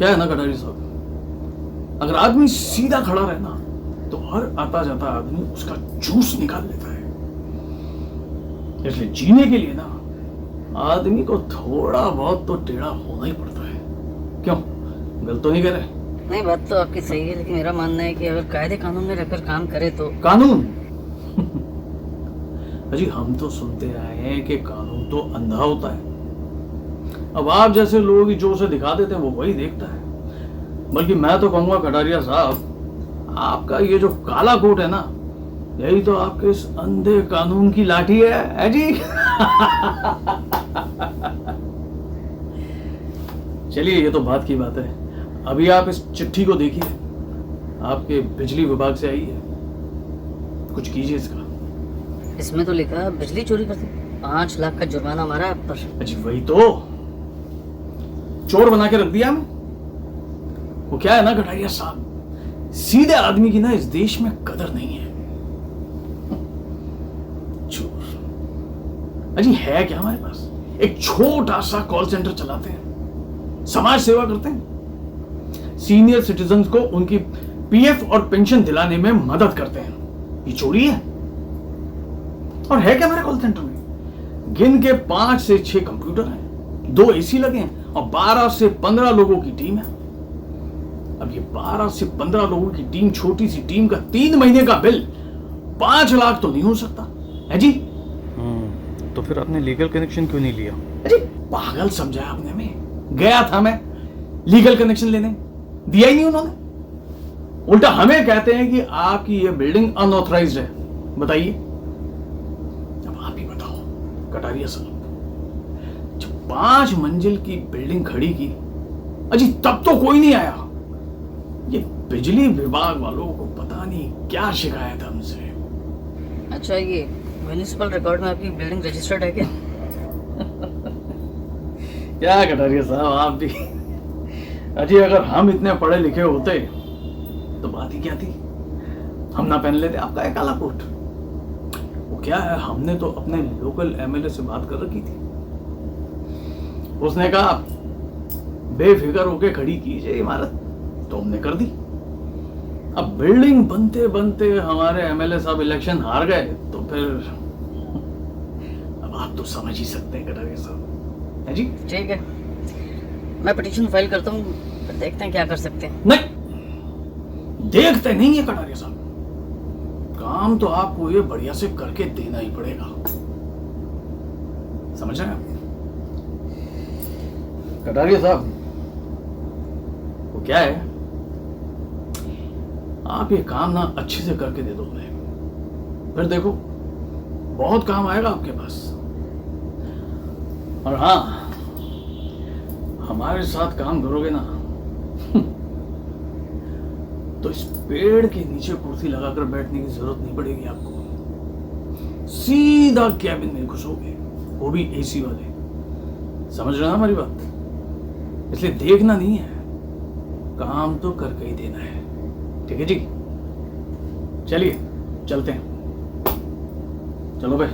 क्या है ना कटारी साहब, अगर आदमी सीधा खड़ा रहे ना तो हर आता जाता आदमी उसका जूस निकाल लेता है। इसलिए जीने के लिए ना आदमी को थोड़ा बहुत तो टेढ़ा होना ही पड़ता है। क्यों, गलत तो नहीं कह रहे? नहीं, बात तो आपकी सही है, लेकिन मेरा मानना है कि अगर कायदे कानून में रहकर काम करे तो। कानून अजी हम तो सुनते आए हैं कि कानून तो अंधा होता है। अब आप जैसे लोग ही जो उसे दिखा देते हैं वो वही देखता है। बल्कि मैं तो कहूंगा कटारिया साहब, आपका ये जो काला कोट है ना, यही तो आपके इस अंधे कानून की लाठी है जी। चलिए ये तो बात की बात है। अभी आप इस चिट्ठी को देखिए, आपके बिजली विभाग से आई है, कुछ कीजिए इसका। इसमें तो लिखा है बिजली चोरी करते 5 लाख का जुर्माना हमारा आप पर। अजी वही तो, चोर बना के रख दिया हमें। वो क्या है ना कटारिया साहब, सीधे आदमी की ना इस देश में कदर नहीं है। चोर अजी है क्या हमारे पास? एक छोटा सा कॉल सेंटर चलाते हैं, समाज सेवा करते हैं, सीनियर सिटीजन्स को उनकी पीएफ और पेंशन दिलाने में मदद करते हैं। ये चोरी है? और है क्या हमारे कॉल सेंटर में? गिन के 5 से 6 कंप्यूटर हैं, 2 एसी लगे हैं और 12 से 15 लोगों की टीम है। अब ये 12 से 15 लोगों की टीम, छोटी सी टीम का 3 महीने का बिल 5 लाख तो नहीं हो सकता है जी। तो फिर आपने लीगल कनेक्शन क्यों नहीं लिया? अरे पागल समझा आपने हमें? गया था मैं लीगल कनेक्शन लेने, दिया ही नहीं उन्होंने। उल्टा हमें कहते हैं कि आपकी ये बिल्डिंग अनऑथराइज्ड है। बताइए, अब आप ही बताओ कटारिया साहब, जब 5 मंजिल की बिल्डिंग खड़ी की अजी तब तो कोई नहीं आया। ये बिजली विभाग वालों को पता नहीं क्या शिकायत है हमसे। अच्छा, ये म्युनिसिपल रिकॉर्ड में आपकी बिल्डिंग रजिस्टर्ड है क्या? क्या कटारिया साहब आप भी, अजी अगर हम इतने पढ़े लिखे होते तो बात ही क्या थी, हम ना पहन लेते आपका एक काला कोट। वो क्या है, हमने तो अपने लोकल एमएलए से बात कर रखी थी। उसने कहा बेफिक्र होके खड़ी कीजिए इमारत, तो हमने कर दी। अब बिल्डिंग बनते बनते हमारे एमएलए साहब इलेक्शन हार गए, तो फिर अब आप तो समझ ही सकते हैं कटारिया साहब, है जी। ठीक है, मैं पिटीशन फाइल करता हूँ, फिर देखते हैं क्या कर सकते हैं। नहीं, देखते नहीं है कटारिया साहब, काम तो आपको ये बढ़िया से करके देना ही पड़ेगा, समझ रहे हैं आप? कटारिया साहब वो क्या है, आप ये काम ना अच्छे से करके दे दो हमें, फिर देखो बहुत काम आएगा आपके पास। और हाँ, हमारे साथ काम करोगे ना तो इस पेड़ के नीचे कुर्सी लगाकर बैठने की जरूरत नहीं पड़ेगी आपको, सीधा कैबिन में घुसोगे, वो भी एसी वाले। समझ रहे हैं हमारी बात? इसलिए देखना नहीं है, काम तो करके ही देना है। ठीक है जी, चलिए चलते हैं, चलो भाई।